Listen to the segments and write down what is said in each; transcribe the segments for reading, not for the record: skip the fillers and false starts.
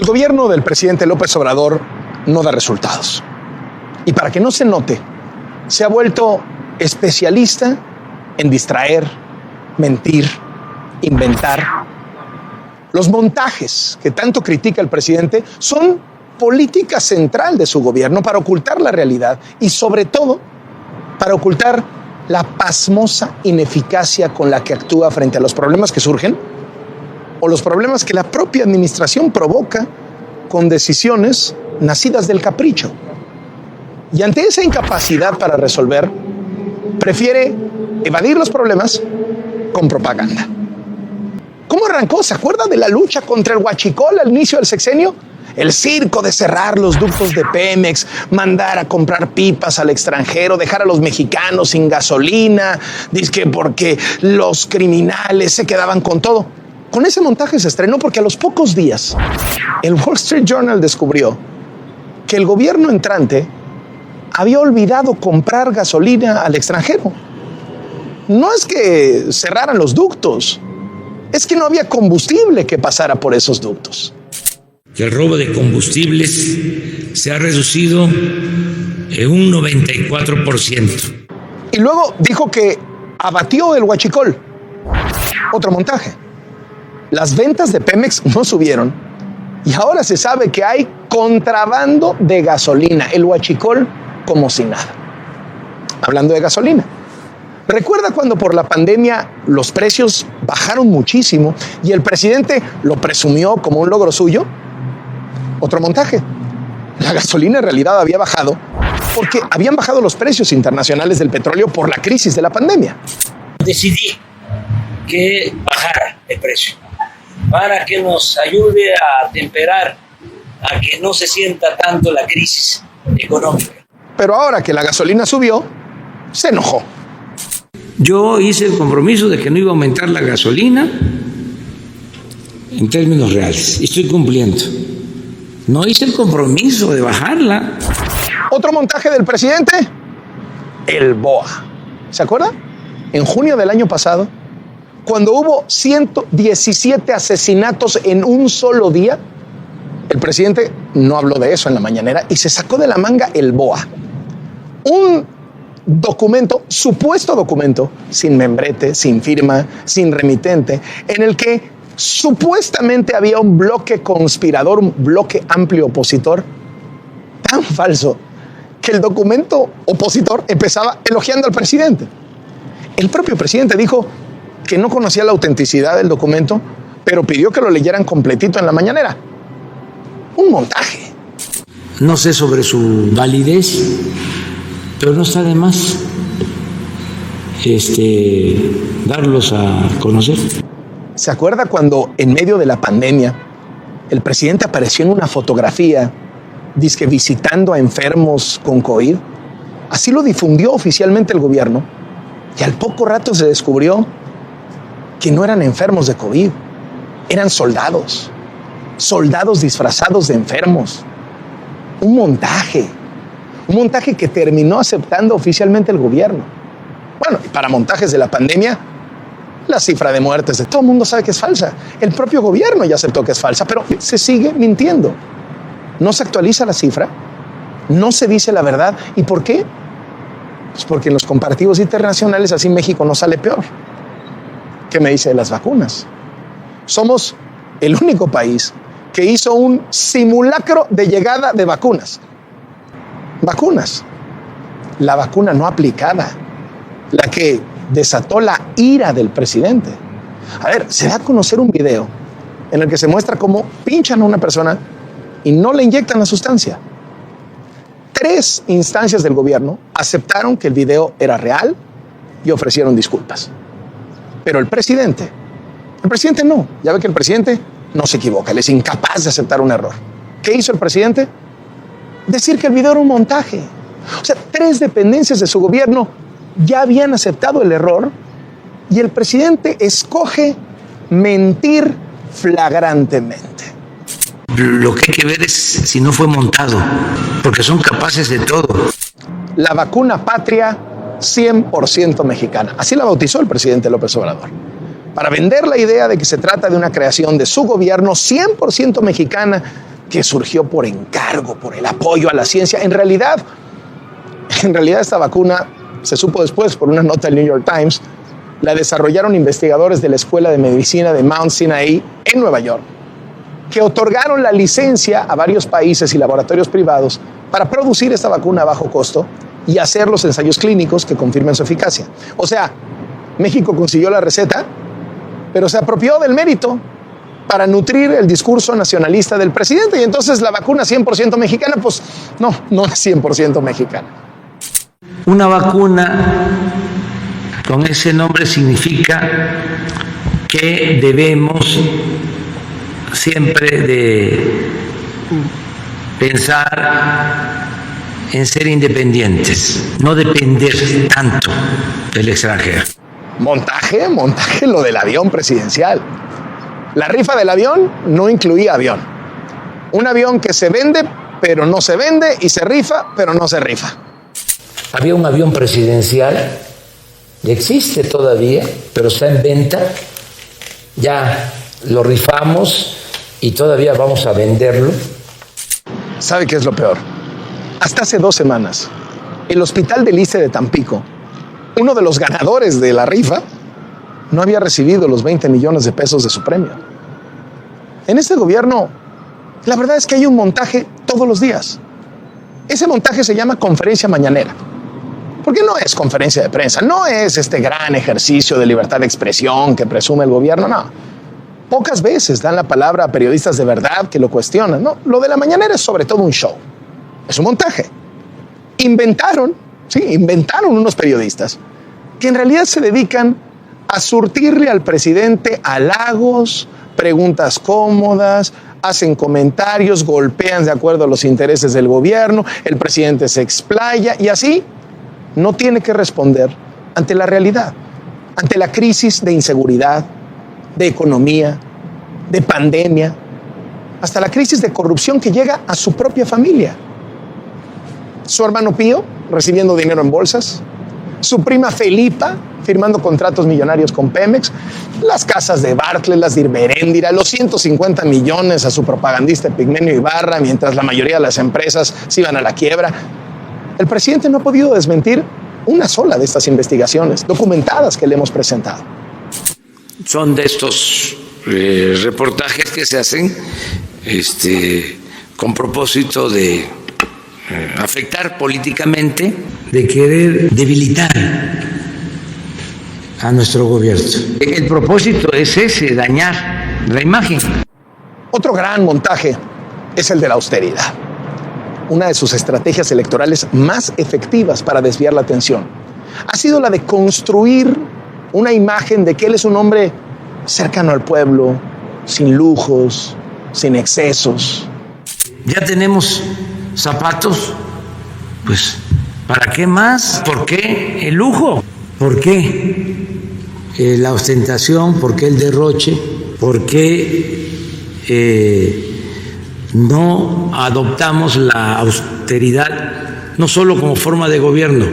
gobierno del presidente López Obrador no da resultados. Y para que no se note, se ha vuelto especialista en distraer, mentir, inventar. Los montajes que tanto critica el presidente son política central de su gobierno para ocultar la realidad y, sobre todo, para ocultar la pasmosa ineficacia con la que actúa frente a los problemas que surgen o los problemas que la propia administración provoca con decisiones nacidas del capricho. Y ante esa incapacidad para resolver, prefiere evadir los problemas con propaganda. ¿Cómo arrancó? ¿Se acuerda de la lucha contra el huachicol al inicio del sexenio? El circo de cerrar los ductos de Pemex, mandar a comprar pipas al extranjero, dejar a los mexicanos sin gasolina, dizque porque los criminales se quedaban con todo. Con ese montaje se estrenó porque a los pocos días el Wall Street Journal descubrió que el gobierno entrante había olvidado comprar gasolina al extranjero. No es que cerraran los ductos, es que no había combustible que pasara por esos ductos. El robo de combustibles se ha reducido en un 94%. Y luego dijo que abatió el huachicol. Otro montaje. Las ventas de Pemex no subieron y ahora se sabe que hay contrabando de gasolina, el huachicol como si nada. Hablando de gasolina, ¿recuerda cuando por la pandemia los precios bajaron muchísimo y el presidente lo presumió como un logro suyo? Otro montaje. La gasolina en realidad había bajado porque habían bajado los precios internacionales del petróleo por la crisis de la pandemia. Decidí que bajara el precio para que nos ayude a temperar, a que no se sienta tanto la crisis económica. Pero ahora que la gasolina subió, se enojó. Yo hice el compromiso de que no iba a aumentar la gasolina en términos reales y estoy cumpliendo. No hice el compromiso de bajarla. Otro montaje del presidente, el BOA. ¿Se acuerda? En junio del año pasado, cuando hubo 117 asesinatos en un solo día, el presidente no habló de eso en la mañanera y se sacó de la manga el BOA. Un documento, supuesto documento, sin membrete, sin firma, sin remitente, en el que supuestamente había un bloque conspirador, un bloque amplio opositor, tan falso que el documento opositor empezaba elogiando al presidente. El propio presidente dijo que no conocía la autenticidad del documento, pero pidió que lo leyeran completito en la mañanera. Un montaje. No sé sobre su validez, pero no está de más darlos a conocer. ¿Se acuerda cuando en medio de la pandemia el presidente apareció en una fotografía dizque visitando a enfermos con COVID? Así lo difundió oficialmente el gobierno y al poco rato se descubrió que no eran enfermos de COVID, eran soldados disfrazados de enfermos. Un montaje que terminó aceptando oficialmente el gobierno. Bueno, y para montajes de la pandemia, la cifra de muertes de todo el mundo sabe que es falsa. El propio gobierno ya aceptó que es falsa, pero se sigue mintiendo. No se actualiza la cifra, no se dice la verdad. ¿Y por qué? Pues porque en los comparativos internacionales así México no sale peor. ¿Qué me dice de las vacunas? Somos el único país que hizo un simulacro de llegada de vacunas. Vacunas. La vacuna no aplicada, la que desató la ira del presidente. A ver, se da a conocer un video en el que se muestra cómo pinchan a una persona y no le inyectan la sustancia. 3 instancias del gobierno aceptaron que el video era real y ofrecieron disculpas. Pero el presidente no. Ya ve que el presidente no se equivoca, él es incapaz de aceptar un error. ¿Qué hizo el presidente? Decir que el video era un montaje. O sea, 3 dependencias de su gobierno ya habían aceptado el error y el presidente escoge mentir flagrantemente. Lo que hay que ver es si no fue montado, porque son capaces de todo. La vacuna patria 100% mexicana. Así la bautizó el presidente López Obrador. Para vender la idea de que se trata de una creación de su gobierno 100% mexicana, que surgió por encargo, por el apoyo a la ciencia. En realidad esta vacuna, se supo después por una nota del New York Times, la desarrollaron investigadores de la Escuela de Medicina de Mount Sinai en Nueva York, que otorgaron la licencia a varios países y laboratorios privados para producir esta vacuna a bajo costo y hacer los ensayos clínicos que confirmen su eficacia. O sea, México consiguió la receta, pero se apropió del mérito para nutrir el discurso nacionalista del presidente, y entonces la vacuna 100% mexicana, pues no es 100% mexicana. Una vacuna con ese nombre significa que debemos siempre de pensar en ser independientes, no depender tanto del extranjero. Montaje lo del avión presidencial. La rifa del avión no incluía avión. Un avión que se vende, pero no se vende, y se rifa, pero no se rifa. Había un avión presidencial, existe todavía, pero está en venta. Ya lo rifamos y todavía vamos a venderlo. ¿Sabe qué es lo peor? Hasta hace 2 semanas, el Hospital del ISSSTE de Tampico, uno de los ganadores de la rifa, no había recibido los 20 millones de pesos de su premio. En este gobierno, la verdad es que hay un montaje todos los días. Ese montaje se llama conferencia mañanera. Porque no es conferencia de prensa, no es este gran ejercicio de libertad de expresión que presume el gobierno, no. Pocas veces dan la palabra a periodistas de verdad que lo cuestionan, ¿no? Lo de la mañanera es sobre todo un show, es un montaje. Inventaron unos periodistas que en realidad se dedican a surtirle al presidente halagos, preguntas cómodas, hacen comentarios, golpean de acuerdo a los intereses del gobierno, el presidente se explaya y así no tiene que responder ante la realidad, ante la crisis de inseguridad, de economía, de pandemia, hasta la crisis de corrupción que llega a su propia familia. Su hermano Pío recibiendo dinero en bolsas, su prima Felipa firmando contratos millonarios con Pemex, las casas de Barclays, las de Irberéndira, los 150 millones a su propagandista Epigmenio Ibarra, mientras la mayoría de las empresas se iban a la quiebra. El presidente no ha podido desmentir una sola de estas investigaciones documentadas que le hemos presentado. Son de estos reportajes que se hacen con propósito de afectar políticamente, de querer debilitar a nuestro gobierno. El propósito es ese, dañar la imagen. Otro gran montaje es el de la austeridad, una de sus estrategias electorales más efectivas para desviar la atención. Ha sido la de construir una imagen de que él es un hombre cercano al pueblo, sin lujos, sin excesos. Ya tenemos zapatos, pues, ¿para qué más? ¿Por qué el lujo? ¿Por qué la ostentación? ¿Por qué el derroche? ¿Por qué no adoptamos la austeridad no solo como forma de gobierno,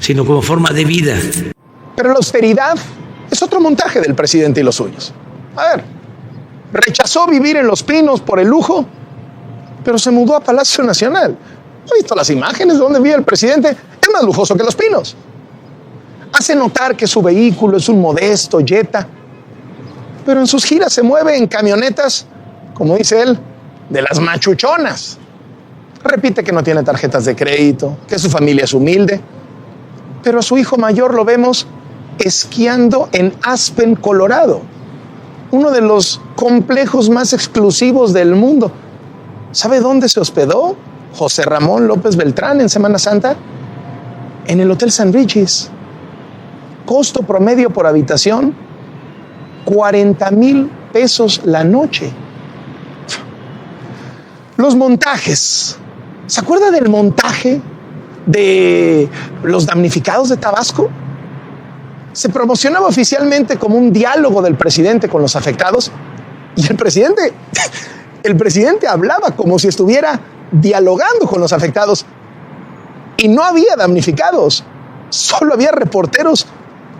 sino como forma de vida? Pero la austeridad es otro montaje del presidente y los suyos. A ver, rechazó vivir en Los Pinos por el lujo, pero se mudó a Palacio Nacional. ¿Ha visto las imágenes de donde vive el presidente? Es más lujoso que Los Pinos. Hace notar que su vehículo es un modesto Jetta, pero en sus giras se mueve en camionetas, como dice él, de las machuchonas. Repite que no tiene tarjetas de crédito, que su familia es humilde, pero a su hijo mayor lo vemos esquiando en Aspen, Colorado, uno de los complejos más exclusivos del mundo. ¿Sabe dónde se hospedó José Ramón López Beltrán en Semana Santa? En el Hotel St. Regis. Costo promedio por habitación, 40,000 pesos la noche. Los montajes. ¿Se acuerda del montaje de los damnificados de Tabasco? Se promocionaba oficialmente como un diálogo del presidente con los afectados y el presidente hablaba como si estuviera dialogando con los afectados y no había damnificados, solo había reporteros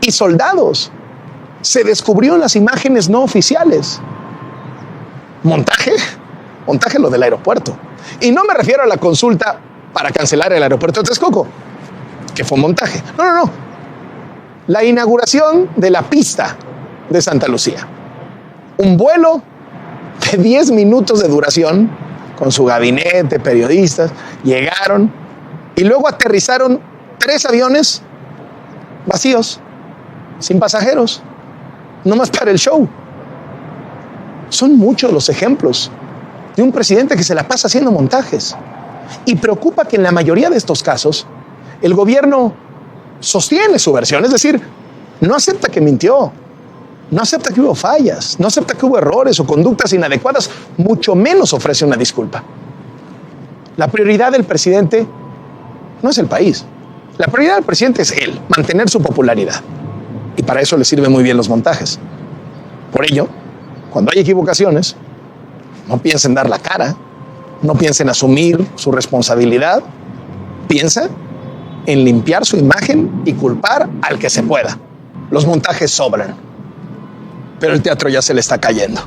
y soldados. Se descubrió en las imágenes no oficiales. ¿Montaje? montaje lo del aeropuerto. Y no me refiero a la consulta para cancelar el aeropuerto de Texcoco, que fue montaje. No. La inauguración de la pista de Santa Lucía. Un vuelo de 10 minutos de duración con su gabinete, periodistas, llegaron y luego aterrizaron 3 aviones vacíos, sin pasajeros, nomás para el show. Son muchos los ejemplos de un presidente que se la pasa haciendo montajes. Y preocupa que en la mayoría de estos casos el gobierno sostiene su versión, es decir, no acepta que mintió, no acepta que hubo fallas, no acepta que hubo errores o conductas inadecuadas, mucho menos ofrece una disculpa. La prioridad del presidente no es el país. La prioridad del presidente es él, mantener su popularidad. Y para eso le sirven muy bien los montajes. Por ello, cuando hay equivocaciones, no piensa en dar la cara, no piensa en asumir su responsabilidad, piensa en limpiar su imagen y culpar al que se pueda. Los montajes sobran, pero el teatro ya se le está cayendo.